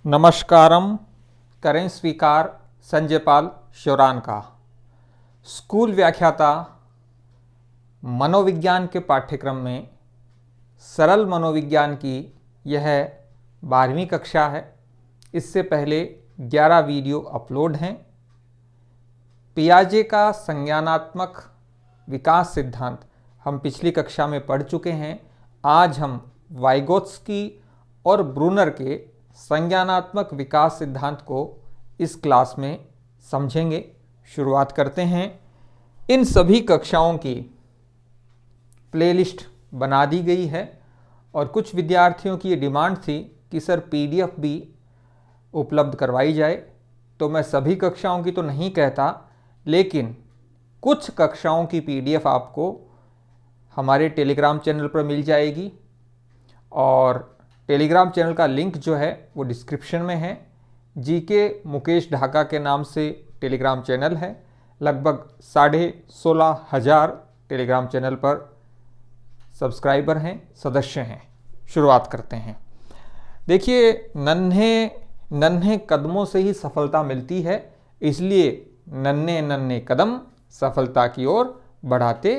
नमस्कारम। करें स्वीकार संजय पाल श्योरान का। स्कूल व्याख्याता मनोविज्ञान के पाठ्यक्रम में सरल मनोविज्ञान की यह 12वीं कक्षा है। इससे पहले 11 वीडियो अपलोड हैं। पियाजे का संज्ञानात्मक विकास सिद्धांत हम पिछली कक्षा में पढ़ चुके हैं। आज हम वाइगोत्स्की और ब्रूनर के संज्ञानात्मक विकास सिद्धांत को इस क्लास में समझेंगे। शुरुआत करते हैं। इन सभी कक्षाओं की प्लेलिस्ट बना दी गई है और कुछ विद्यार्थियों की ये डिमांड थी कि सर पीडीएफ भी उपलब्ध करवाई जाए। तो मैं सभी कक्षाओं की तो नहीं कहता, लेकिन कुछ कक्षाओं की पीडीएफ आपको हमारे टेलीग्राम चैनल पर मिल जाएगी और टेलीग्राम चैनल का लिंक जो है वो डिस्क्रिप्शन में है। जीके मुकेश ढाका के नाम से टेलीग्राम चैनल है। लगभग 16,500 टेलीग्राम चैनल पर सब्सक्राइबर हैं, सदस्य हैं। शुरुआत करते हैं। देखिए, नन्हे कदमों से ही सफलता मिलती है, इसलिए नन्हे नन्हे कदम सफलता की ओर बढ़ाते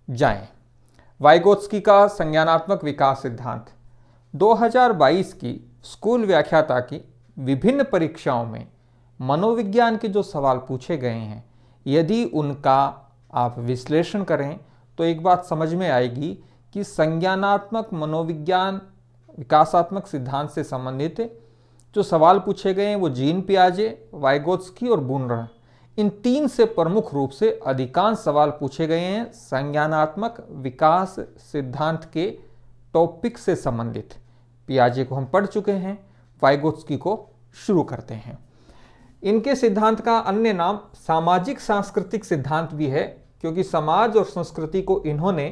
जाएं। वाइगोत्स्की का संज्ञानात्मक विकास सिद्धांत 2022 की स्कूल व्याख्याता की विभिन्न परीक्षाओं में मनोविज्ञान के जो सवाल पूछे गए हैं, यदि उनका आप विश्लेषण करें तो एक बात समझ में आएगी कि संज्ञानात्मक मनोविज्ञान विकासात्मक सिद्धांत से संबंधित जो सवाल पूछे गए हैं वो जीन पियाजे, वाइगोत्स्की और ब्रूनर, इन तीन से प्रमुख रूप से अधिकांश सवाल पूछे गए हैं संज्ञानात्मक विकास सिद्धांत के टॉपिक से संबंधित। पियाजे को हम पढ़ चुके हैं, वाइगोत्स्की को शुरू करते हैं। इनके सिद्धांत का अन्य नाम सामाजिक सांस्कृतिक सिद्धांत भी है, क्योंकि समाज और संस्कृति को इन्होंने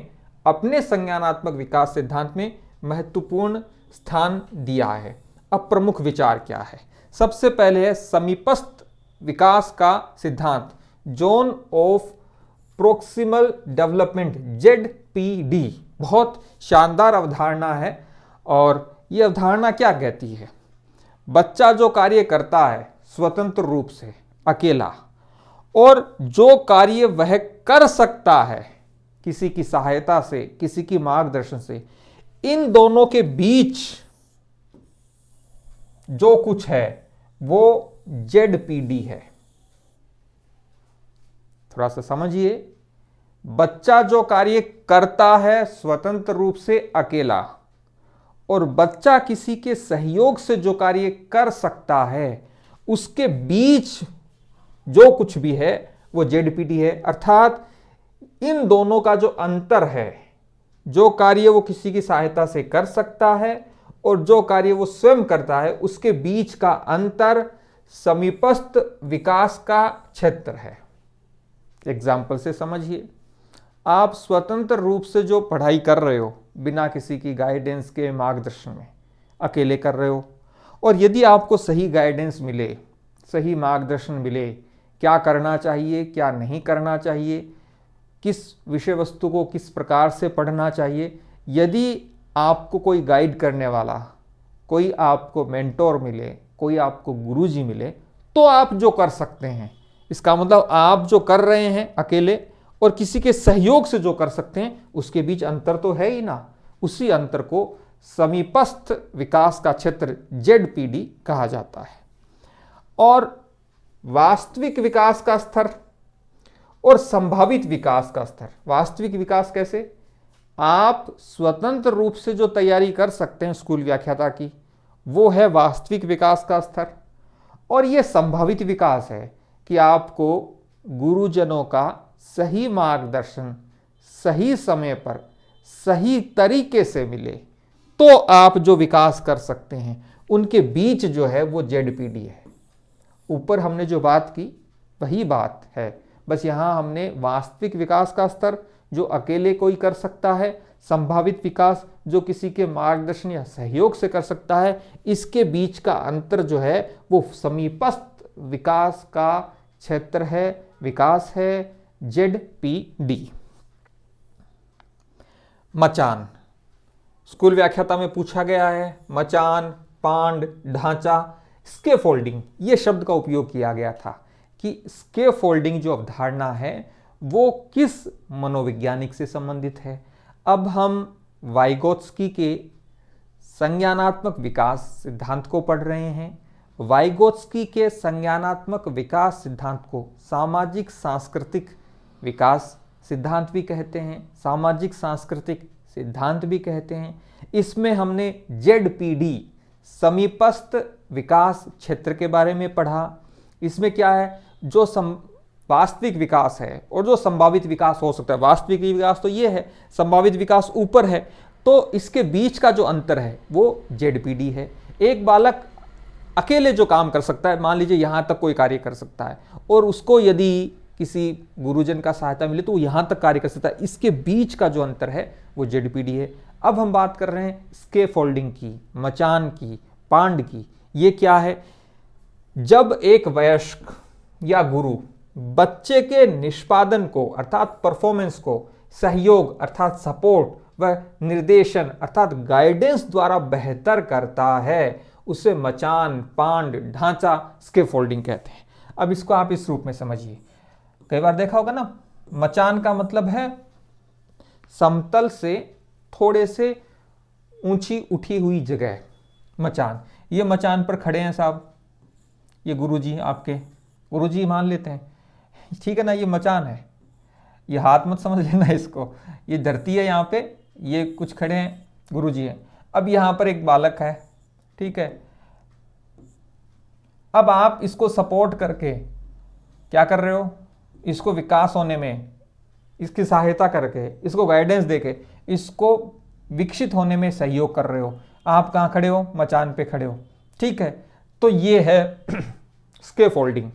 अपने संज्ञानात्मक विकास सिद्धांत में महत्वपूर्ण स्थान दिया है। अब प्रमुख विचार क्या है? सबसे पहले है समीपस्थ विकास का सिद्धांत, zone of proximal development, ZPD। बहुत शानदार अवधारणा है। और यह अवधारणा क्या कहती है? बच्चा जो कार्य करता है स्वतंत्र रूप से अकेला, और जो कार्य वह कर सकता है किसी की सहायता से, किसी की मार्गदर्शन से, इन दोनों के बीच जो कुछ है वो ZPD है। थोड़ा सा समझिए। बच्चा जो कार्य करता है स्वतंत्र रूप से अकेला, और बच्चा किसी के सहयोग से जो कार्य कर सकता है, उसके बीच जो कुछ भी है वो ZPD है। अर्थात इन दोनों का जो अंतर है, जो कार्य वो किसी की सहायता से कर सकता है और जो कार्य वो स्वयं करता है, उसके बीच का अंतर समीपस्थ विकास का क्षेत्र है। एग्जाम्पल से समझिए। आप स्वतंत्र रूप से जो पढ़ाई कर रहे हो, बिना किसी की गाइडेंस के, मार्गदर्शन में, अकेले कर रहे हो, और यदि आपको सही गाइडेंस मिले, सही मार्गदर्शन मिले, क्या करना चाहिए, क्या नहीं करना चाहिए, किस विषय वस्तु को किस प्रकार से पढ़ना चाहिए, यदि आपको कोई गाइड करने वाला, कोई आपको मेंटोर मिले, कोई आपको गुरुजी मिले, तो आप जो कर सकते हैं, इसका मतलब आप जो कर रहे हैं अकेले और किसी के सहयोग से जो कर सकते हैं, उसके बीच अंतर तो है ही ना। उसी अंतर को समीपस्थ विकास का क्षेत्र ZPD कहा जाता है। और वास्तविक विकास का स्तर और संभावित विकास का स्तर। वास्तविक विकास कैसे? आप स्वतंत्र रूप से जो तैयारी कर सकते हैं स्कूल व्याख्याता की, वो है वास्तविक विकास का स्तर। और यह संभावित विकास है कि आपको गुरुजनों का सही मार्गदर्शन सही समय पर सही तरीके से मिले, तो आप जो विकास कर सकते हैं, उनके बीच जो है वो ZPD है। ऊपर हमने जो बात की वही बात है, बस यहां हमने वास्तविक विकास का स्तर जो अकेले कोई कर सकता है, संभावित विकास जो किसी के मार्गदर्शन या सहयोग से कर सकता है, इसके बीच का अंतर जो है वो समीपस्थ विकास का क्षेत्र है, विकास है, ZPD। मचान स्कूल व्याख्याता में पूछा गया है। मचान पांड, ढांचा, स्कैफोल्डिंग, ये शब्द का उपयोग किया गया था कि स्कैफोल्डिंग जो अवधारणा है वो किस मनोवैज्ञानिक से संबंधित है। अब हम वाइगोत्स्की के संज्ञानात्मक विकास सिद्धांत को पढ़ रहे हैं। वाइगोत्स्की के संज्ञानात्मक विकास सिद्धांत को सामाजिक सांस्कृतिक विकास सिद्धांत भी कहते हैं, सामाजिक सांस्कृतिक सिद्धांत भी कहते हैं। इसमें हमने ZPD समीपस्थ विकास क्षेत्र के बारे में पढ़ा। इसमें क्या है, जो वास्तविक विकास है और जो संभावित विकास हो सकता है। वास्तविक विकास तो ये है, संभावित विकास ऊपर है, तो इसके बीच का जो अंतर है वो ZPD है। एक बालक अकेले जो काम कर सकता है, मान लीजिए यहाँ तक कोई कार्य कर सकता है, और उसको यदि किसी गुरुजन का सहायता मिले तो वो यहाँ तक कार्य कर सकता है। इसके बीच का जो अंतर है वो ZPD है। अब हम बात कर रहे हैं स्कैफोल्डिंग की, मचान की, पांड की। ये क्या है, जब एक वयस्क या गुरु बच्चे के निष्पादन को अर्थात परफॉर्मेंस को सहयोग अर्थात सपोर्ट व निर्देशन अर्थात गाइडेंस द्वारा बेहतर करता है, उसे मचान, पांड, ढांचा, स्कैफोल्डिंग कहते हैं। अब इसको आप इस रूप में समझिए। कई बार देखा होगा ना, मचान का मतलब है समतल से थोड़े से ऊंची उठी हुई जगह, मचान। ये मचान पर खड़े हैं साहब, ये गुरुजी आपके, गुरुजी मान लेते हैं, ठीक है ना, ये मचान है। ये हाथ मत समझ लेना इसको, ये धरती है यहाँ पे, ये कुछ खड़े हैं, गुरुजी हैं। अब यहाँ पर एक बालक है, ठीक है। अब आप इसको सपोर्ट करके क्या कर रहे हो, इसको विकास होने में इसकी सहायता करके, इसको गाइडेंस देके, इसको विकसित होने में सहयोग कर रहे हो। आप कहाँ खड़े हो, मचान पे खड़े हो, ठीक है। तो ये है स्कैफोल्डिंग।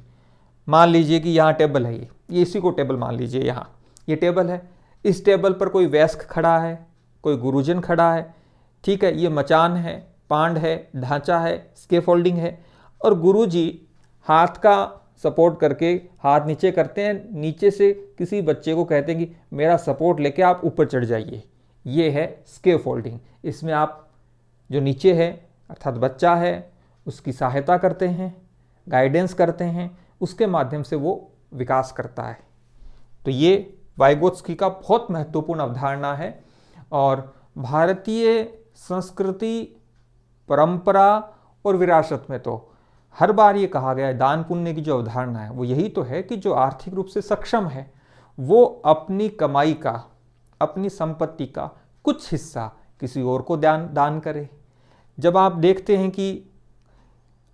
मान लीजिए कि यहाँ टेबल है, ये इसी को टेबल मान लीजिए, यहाँ ये टेबल है, इस टेबल पर कोई वयस्क खड़ा है, कोई गुरुजन खड़ा है, ठीक है। ये मचान है, पांड है, ढांचा है, स्कैफोल्डिंग है। और गुरुजी हाथ का सपोर्ट करके हाथ नीचे करते हैं, नीचे से किसी बच्चे को कहते हैं कि मेरा सपोर्ट लेके आप ऊपर चढ़ जाइए। ये है स्कैफोल्डिंग। इसमें आप जो नीचे है अर्थात बच्चा है उसकी सहायता करते हैं, गाइडेंस करते हैं, उसके माध्यम से वो विकास करता है। तो ये वाइगोत्स्की का बहुत महत्वपूर्ण अवधारणा है। और भारतीय संस्कृति, परंपरा और विरासत में तो हर बार ये कहा गया है, दान पुण्य की जो अवधारणा है वो यही तो है कि जो आर्थिक रूप से सक्षम है वो अपनी कमाई का, अपनी संपत्ति का कुछ हिस्सा किसी और को दान करे। जब आप देखते हैं कि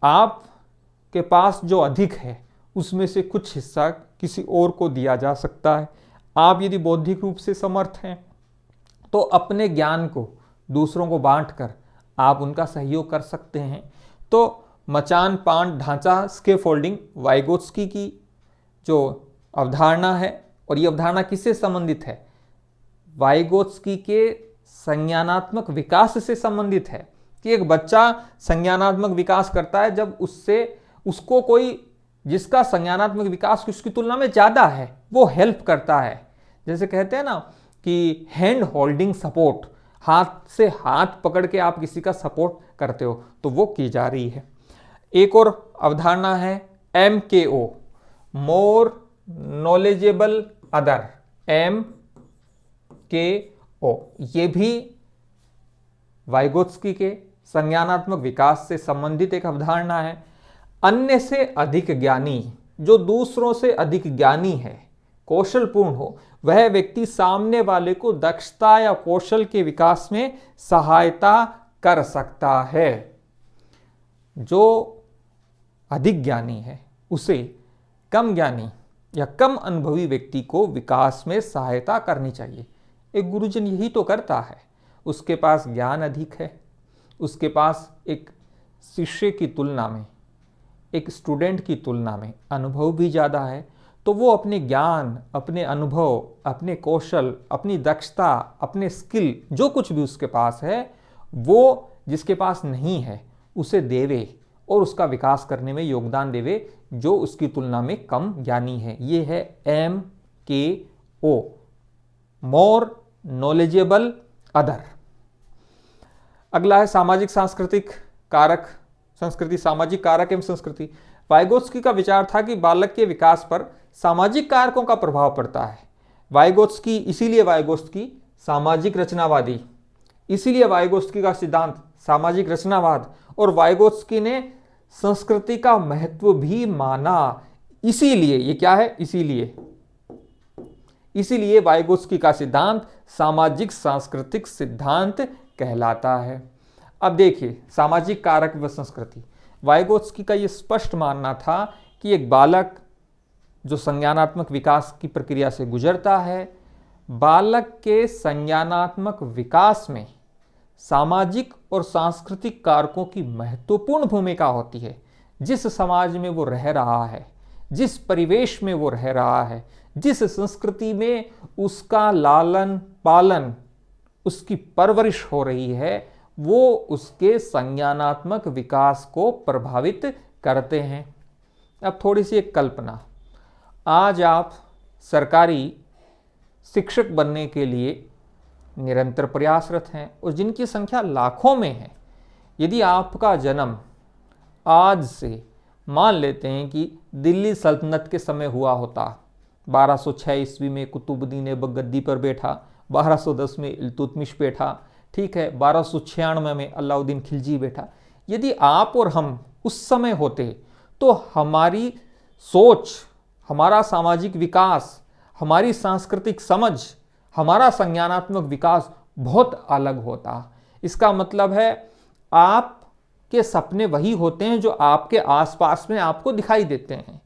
आप के पास जो अधिक है उसमें से कुछ हिस्सा किसी और को दिया जा सकता है। आप यदि बौद्धिक रूप से समर्थ हैं तो अपने ज्ञान को दूसरों को बांटकर आप उनका सहयोग कर सकते हैं। तो मचान, पांड, ढांचा, स्कैफोल्डिंग वाइगोत्स्की की जो अवधारणा है, और ये अवधारणा किससे संबंधित है, वाइगोत्स्की के संज्ञानात्मक विकास से संबंधित है। कि एक बच्चा संज्ञानात्मक विकास करता है जब उसको कोई जिसका संज्ञानात्मक विकास उसकी तुलना में ज़्यादा है वो हेल्प करता है। जैसे कहते हैं ना कि हैंड होल्डिंग सपोर्ट, हाथ से हाथ पकड़ के आप किसी का सपोर्ट करते हो, तो वो की जा रही है। एक और अवधारणा है MKO, more knowledgeable other, MKO। ये भी वाइगोत्स्की के संज्ञानात्मक विकास से संबंधित एक अवधारणा है। अन्य से अधिक ज्ञानी, जो दूसरों से अधिक ज्ञानी है, कौशलपूर्ण हो, वह व्यक्ति सामने वाले को दक्षता या कौशल के विकास में सहायता कर सकता है। जो अधिक ज्ञानी है उसे कम ज्ञानी या कम अनुभवी व्यक्ति को विकास में सहायता करनी चाहिए। एक गुरुजन यही तो करता है। उसके पास ज्ञान अधिक है, उसके पास एक शिष्य की तुलना में, एक स्टूडेंट की तुलना में अनुभव भी ज़्यादा है, तो वो अपने ज्ञान, अपने अनुभव, अपने कौशल, अपनी दक्षता, अपने स्किल, जो कुछ भी उसके पास है वो जिसके पास नहीं है उसे देवे और उसका विकास करने में योगदान देवे जो उसकी तुलना में कम ज्ञानी है। ये है MKO, मोर नॉलेजेबल अदर। अगला है सामाजिक सांस्कृतिक कारक संस्कृति, सामाजिक कारक एवं संस्कृति। वाइगोत्स्की का विचार था कि बालक के विकास पर सामाजिक कारकों का प्रभाव पड़ता है। इसीलिए वाइगोत्स्की सामाजिक रचनावादी, इसीलिए वाइगोत्स्की का सिद्धांत सामाजिक रचनावाद, और वाइगोत्स्की ने संस्कृति का महत्व भी माना। इसीलिए ये क्या है, इसीलिए वाइगोत्स्की का सिद्धांत सामाजिक सांस्कृतिक सिद्धांत कहलाता है। अब देखिए, सामाजिक कारक व संस्कृति, वाइगोत्स्की का यह स्पष्ट मानना था कि एक बालक जो संज्ञानात्मक विकास की प्रक्रिया से गुजरता है, बालक के संज्ञानात्मक विकास में सामाजिक और सांस्कृतिक कारकों की महत्वपूर्ण भूमिका होती है। जिस समाज में वो रह रहा है, जिस परिवेश में वो रह रहा है, जिस संस्कृति में उसका लालन पालन, उसकी परवरिश हो रही है, वो उसके संज्ञानात्मक विकास को प्रभावित करते हैं। अब थोड़ी सी एक कल्पना, आज आप सरकारी शिक्षक बनने के लिए निरंतर प्रयासरत हैं और जिनकी संख्या लाखों में है। यदि आपका जन्म आज से मान लेते हैं कि दिल्ली सल्तनत के समय हुआ होता, 1206 ईस्वी में कुतुबुद्दीन ऐबक गद्दी पर बैठा, 1210 में इल्तुतमिश बैठा, ठीक है, 1296 में अलाउद्दीन खिलजी बैठा। यदि आप और हम उस समय होते तो हमारी सोच, हमारा सामाजिक विकास, हमारी सांस्कृतिक समझ, हमारा संज्ञानात्मक विकास बहुत अलग होता। इसका मतलब है आपके सपने वही होते हैं जो आपके आसपास में आपको दिखाई देते हैं।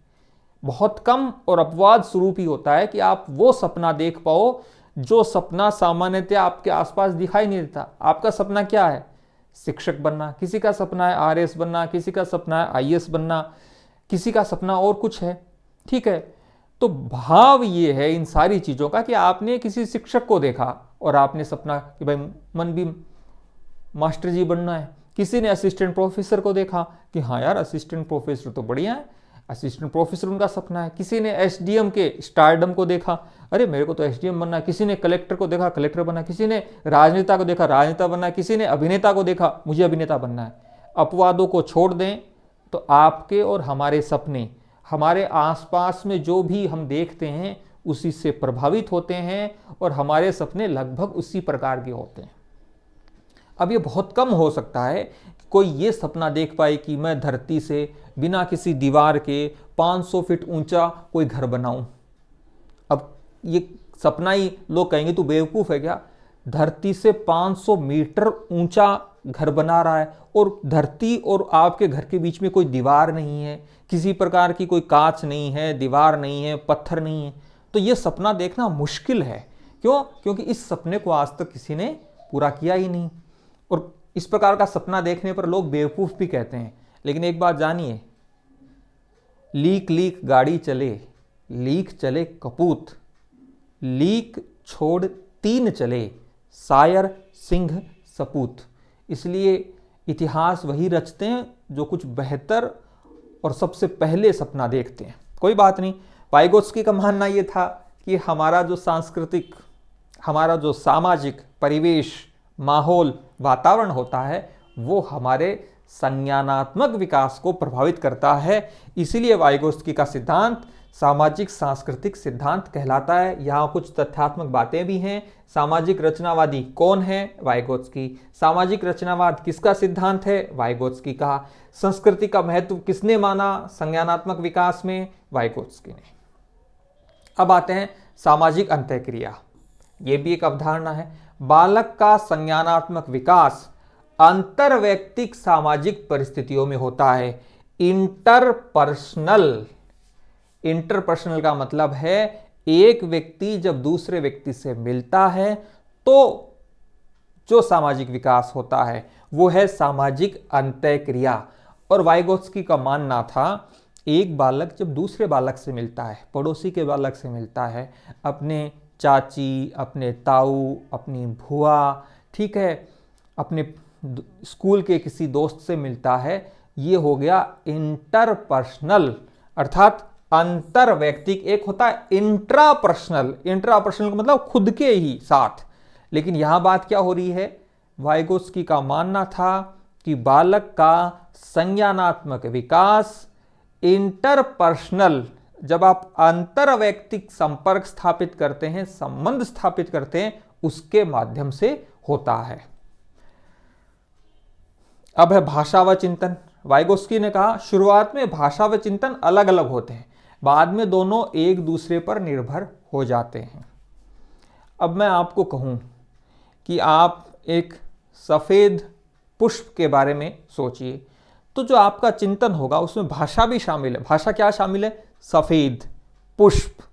बहुत कम और अपवाद स्वरूप ही होता है कि आप वो सपना देख पाओ जो सपना सामान्यतः आपके आसपास दिखाई नहीं देता। आपका सपना क्या है? शिक्षक बनना, किसी का सपना है आरएस बनना, किसी का सपना है आईएएस बनना, किसी का सपना और कुछ है, ठीक है। तो भाव ये है इन सारी चीज़ों का कि आपने किसी शिक्षक को देखा और आपने सपना कि भाई मन भी मास्टर जी बनना है। किसी ने असिस्टेंट प्रोफेसर को देखा कि हाँ यार असिस्टेंट प्रोफेसर तो बढ़िया है, असिस्टेंट प्रोफेसर उनका सपना है। किसी ने एसडीएम के स्टारडम को देखा, अरे मेरे को तो एसडीएम बनना है। किसी ने कलेक्टर को देखा, कलेक्टर बनना है। किसी ने राजनेता को देखा, राजनेता बनना है। किसी ने अभिनेता को देखा, मुझे अभिनेता बनना है। अपवादों को छोड़ दें तो आपके और हमारे सपने, हमारे आसपास में जो भी हम देखते हैं उसी से प्रभावित होते हैं और हमारे सपने लगभग उसी प्रकार के होते हैं। अब ये बहुत कम हो सकता है कि कोई ये सपना देख पाए कि मैं धरती से बिना किसी दीवार के 500 फीट ऊंचा कोई घर बनाऊं। अब ये सपना ही लोग कहेंगे तू बेवकूफ़ है क्या, धरती से 500 मीटर ऊंचा घर बना रहा है और धरती और आपके घर के बीच में कोई दीवार नहीं है, किसी प्रकार की कोई कांच नहीं है, दीवार नहीं है, पत्थर नहीं है। तो ये सपना देखना मुश्किल है। क्यों? क्योंकि इस सपने को आज तक किसी ने पूरा किया ही नहीं। और इस प्रकार का सपना देखने पर लोग बेवकूफ़ भी कहते हैं। लेकिन एक बात जानिए, लीक लीक गाड़ी चले, लीक चले कपूत, लीक छोड़ तीन चले, शायर सिंह सपूत। इसलिए इतिहास वही रचते हैं जो कुछ बेहतर और सबसे पहले सपना देखते हैं। कोई बात नहीं, वाइगोत्स्की का मानना ये था कि हमारा जो सांस्कृतिक, हमारा जो सामाजिक परिवेश, माहौल, वातावरण होता है वो हमारे संज्ञानात्मक विकास को प्रभावित करता है। इसीलिए वाइगोत्स्की का सिद्धांत सामाजिक सांस्कृतिक सिद्धांत कहलाता है। यहाँ कुछ तथ्यात्मक बातें भी हैं। सामाजिक रचनावादी कौन है? वाइगोत्स्की। सामाजिक रचनावाद किसका सिद्धांत है? वाइगोत्स्की का। संस्कृति का महत्व किसने माना संज्ञानात्मक विकास में? वाइगोत्स्की ने। अब आते हैं सामाजिक अंतःक्रिया। ये भी एक अवधारणा है। बालक का संज्ञानात्मक विकास अंतरवैयक्तिक सामाजिक परिस्थितियों में होता है। इंटरपर्सनल का मतलब है एक व्यक्ति जब दूसरे व्यक्ति से मिलता है तो जो सामाजिक विकास होता है वो है सामाजिक अंतःक्रिया। और वाइगोत्स्की का मानना था एक बालक जब दूसरे बालक से मिलता है, पड़ोसी के बालक से मिलता है, अपने चाची, अपने ताऊ, अपनी भुआ, ठीक है, अपने स्कूल के किसी दोस्त से मिलता है, ये हो गया इंटरपर्सनल अर्थात अंतरवैयक्तिक। एक होता है इंट्रापर्सनल का मतलब खुद के ही साथ। लेकिन यहां बात क्या हो रही है? वाइगोत्स्की का मानना था कि बालक का संज्ञानात्मक विकास इंटरपर्सनल, जब आप अंतरवैयक्तिक संपर्क स्थापित करते हैं, संबंध स्थापित करते हैं, उसके माध्यम से होता है। अब है भाषा व चिंतन। वाइगोत्स्की ने कहा शुरुआत में भाषा व चिंतन अलग अलग होते हैं, बाद में दोनों एक दूसरे पर निर्भर हो जाते हैं। अब मैं आपको कहूं कि आप एक सफ़ेद पुष्प के बारे में सोचिए, तो जो आपका चिंतन होगा उसमें भाषा भी शामिल है। भाषा क्या शामिल है? सफ़ेद पुष्प।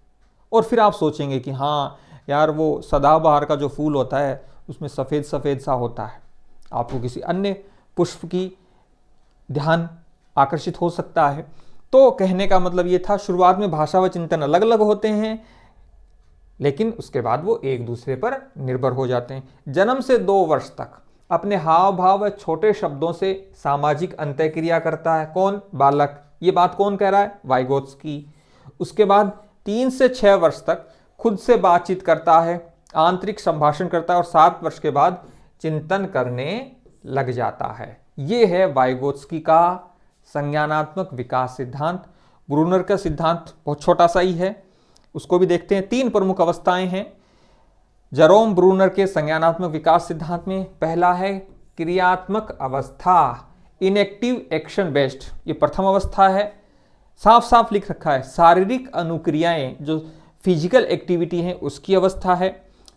और फिर आप सोचेंगे कि हाँ यार, वो सदाबहार का जो फूल होता है उसमें सफ़ेद सफ़ेद सा होता है। आपको किसी अन्य पुष्प की ध्यान आकर्षित हो सकता है। तो कहने का मतलब ये था, शुरुआत में भाषा व चिंतन अलग अलग होते हैं, लेकिन उसके बाद वो एक दूसरे पर निर्भर हो जाते हैं। जन्म से 2 वर्ष तक अपने हाव भाव व छोटे शब्दों से सामाजिक अंतःक्रिया करता है। कौन? बालक। ये बात कौन कह रहा है? वाइगोत्स्की। उसके बाद 3 से 6 वर्ष तक खुद से बातचीत करता है, आंतरिक संभाषण करता है, और 7 वर्ष के बाद चिंतन करने लग जाता है। ये है वाइगोत्स्की का संज्ञानात्मक विकास सिद्धांत। ब्रूनर का सिद्धांत बहुत छोटा सा ही है, उसको भी देखते हैं। 3 प्रमुख अवस्थाएं हैं जेरोम ब्रूनर के संज्ञानात्मक विकास सिद्धांत में। पहला है क्रियात्मक अवस्था, इनएक्टिव एक्शन बेस्ड। ये प्रथम अवस्था है। साफ साफ लिख रखा है, शारीरिक अनुक्रियाएं, जो फिजिकल एक्टिविटी हैं, उसकी अवस्था है।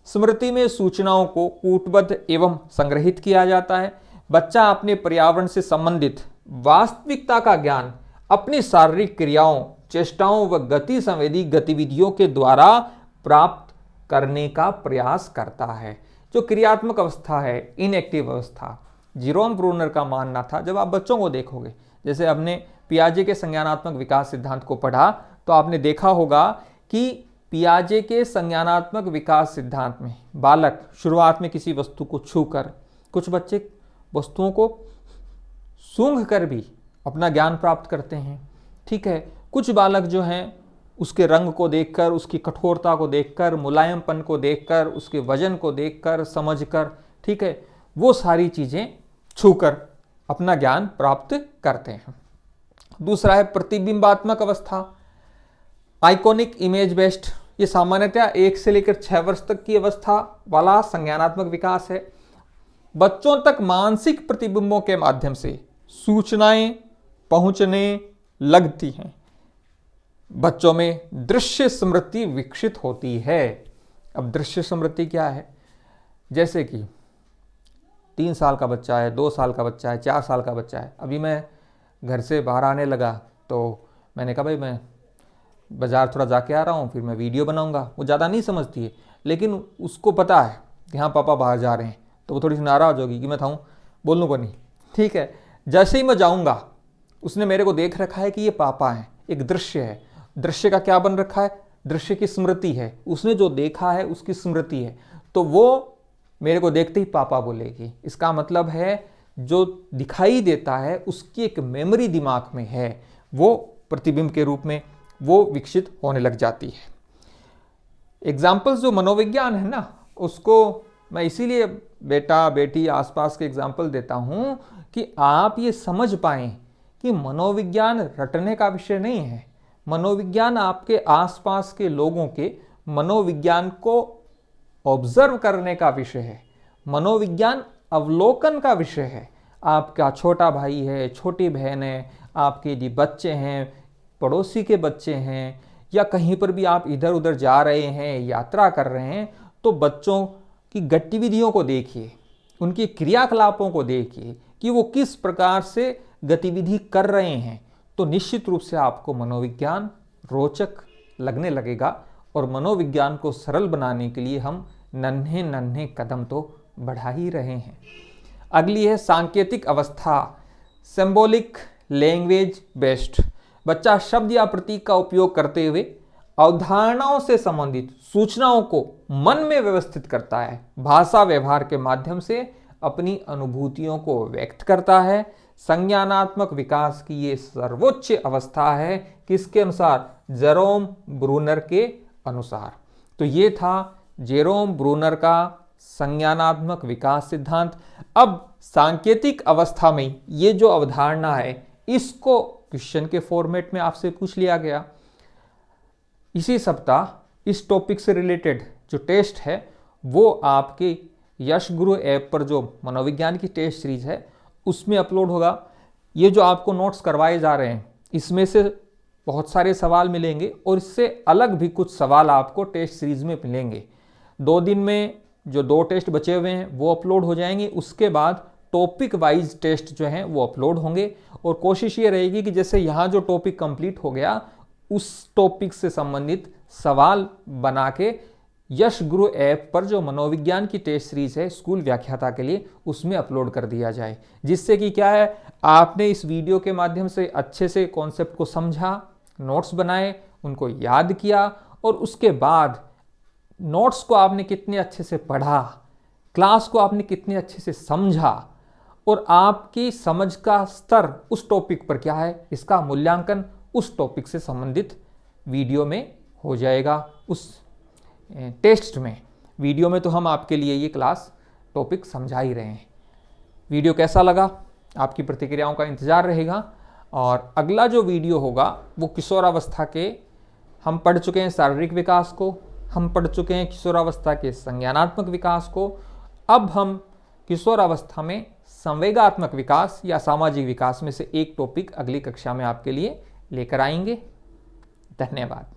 स्मृति में सूचनाओं को कूटबद्ध एवं संग्रहित किया जाता है। बच्चा अपने पर्यावरण से संबंधित वास्तविकता का ज्ञान अपनी शारीरिक क्रियाओं, चेष्टाओं व गति संवेदी गतिविधियों के द्वारा प्राप्त करने का प्रयास करता है। जो क्रियात्मक अवस्था है, इनएक्टिव अवस्था, जेरोम ब्रूनर का मानना था, जब आप बच्चों को देखोगे, जैसे आपने पियाजे के संज्ञानात्मक विकास सिद्धांत को पढ़ा, तो आपने देखा होगा कि पियाजे के संज्ञानात्मक विकास सिद्धांत में बालक शुरुआत में किसी वस्तु को छूकर, कुछ बच्चे वस्तुओं को सूंघ कर भी अपना ज्ञान प्राप्त करते हैं, ठीक है। कुछ बालक जो हैं उसके रंग को देखकर, उसकी कठोरता को देखकर, मुलायमपन को देखकर, उसके वजन को देखकर, समझकर, ठीक है, वो सारी चीज़ें छूकर अपना ज्ञान प्राप्त करते हैं। दूसरा है प्रतिबिंबात्मक अवस्था, आइकॉनिक इमेज बेस्ड। ये सामान्यतः 1 से लेकर 6 वर्ष तक की अवस्था वाला संज्ञानात्मक विकास है। बच्चों तक मानसिक प्रतिबिंबों के माध्यम से सूचनाएं पहुंचने लगती हैं। बच्चों में दृश्य स्मृति विकसित होती है। अब दृश्य स्मृति क्या है? जैसे कि 3 साल का बच्चा है, 2 साल का बच्चा है, 4 साल का बच्चा है। अभी मैं घर से बाहर आने लगा तो मैंने कहा भाई मैं बाज़ार थोड़ा जाके आ रहा हूँ, फिर मैं वीडियो बनाऊँगा। वो ज़्यादा नहीं समझती है, लेकिन उसको पता है कि हाँ पापा बाहर जा रहे हैं, तो वो थोड़ी सी नाराज़ होगी कि मैं था बोलूँगा नहीं, ठीक है। जैसे ही मैं जाऊँगा, उसने मेरे को देख रखा है कि ये पापा हैं, एक दृश्य है। दृश्य का क्या बन रखा है? दृश्य की स्मृति है। उसने जो देखा है उसकी स्मृति है, तो वो मेरे को देखते ही पापा बोलेगी। इसका मतलब है जो दिखाई देता है उसकी एक मेमोरी दिमाग में है, वो प्रतिबिंब के रूप में वो विकसित होने लग जाती है। एग्जाम्पल्स जो मनोविज्ञान है ना, उसको मैं इसीलिए बेटा बेटी आसपास के एग्जाम्पल देता हूँ कि आप ये समझ पाएं कि मनोविज्ञान रटने का विषय नहीं है। मनोविज्ञान आपके आसपास के लोगों के मनोविज्ञान को ऑब्जर्व करने का विषय है। मनोविज्ञान अवलोकन का विषय है। आपका छोटा भाई है, छोटी बहन है, आपके यदि बच्चे हैं, पड़ोसी के बच्चे हैं, या कहीं पर भी आप इधर उधर जा रहे हैं, यात्रा कर रहे हैं, तो बच्चों की गतिविधियों को देखिए, उनके क्रियाकलापों को देखिए कि वो किस प्रकार से गतिविधि कर रहे हैं, तो निश्चित रूप से आपको मनोविज्ञान रोचक लगने लगेगा। और मनोविज्ञान को सरल बनाने के लिए हम नन्हे नन्हे कदम तो बढ़ा ही रहे हैं। अगली है सांकेतिक अवस्था, सिंबॉलिक लैंग्वेज बेस्ड। बच्चा शब्द या प्रतीक का उपयोग करते हुए अवधारणाओं से संबंधित सूचनाओं को मन में व्यवस्थित करता है। भाषा व्यवहार के माध्यम से अपनी अनुभूतियों को व्यक्त करता है। संज्ञानात्मक विकास की ये सर्वोच्च अवस्था है, किसके अनुसार? जेरोम ब्रूनर के अनुसार। तो ये था जेरोम ब्रूनर का संज्ञानात्मक विकास सिद्धांत। अब सांकेतिक अवस्था में ये जो अवधारणा है इसको क्वेश्चन के फॉर्मेट में आपसे पूछ लिया गया। इसी सप्ताह इस टॉपिक से रिलेटेड जो टेस्ट है वो आपके यश गुरु ऐप पर जो मनोविज्ञान की टेस्ट सीरीज है उसमें अपलोड होगा। ये जो आपको नोट्स करवाए जा रहे हैं इसमें से बहुत सारे सवाल मिलेंगे और इससे अलग भी कुछ सवाल आपको टेस्ट सीरीज में मिलेंगे। 2 दिन में जो 2 टेस्ट बचे हुए हैं वो अपलोड हो जाएंगे। उसके बाद टॉपिक वाइज टेस्ट जो हैं वो अपलोड होंगे और कोशिश ये रहेगी कि जैसे यहाँ जो टॉपिक कंप्लीट हो गया उस टॉपिक से संबंधित सवाल बना के यश गुरु ऐप पर जो मनोविज्ञान की टेस्ट सीरीज है स्कूल व्याख्याता के लिए उसमें अपलोड कर दिया जाए, जिससे कि क्या है आपने इस वीडियो के माध्यम से अच्छे से कॉन्सेप्ट को समझा, नोट्स बनाए, उनको याद किया और उसके बाद नोट्स को आपने कितने अच्छे से पढ़ा, क्लास को आपने कितने अच्छे से समझा और आपकी समझ का स्तर उस टॉपिक पर क्या है इसका मूल्यांकन उस टॉपिक से संबंधित वीडियो में हो जाएगा। उस टेस्ट में वीडियो में तो हम आपके लिए ये क्लास टॉपिक समझा ही रहे हैं। वीडियो कैसा लगा आपकी प्रतिक्रियाओं का इंतज़ार रहेगा और अगला जो वीडियो होगा वो किशोरावस्था के हम पढ़ चुके हैं शारीरिक विकास को, हम पढ़ चुके हैं किशोरावस्था के संज्ञानात्मक विकास को। अब हम किशोरावस्था में संवेगात्मक विकास या सामाजिक विकास में से एक टॉपिक अगली कक्षा में आपके लिए लेकर आएंगे। धन्यवाद।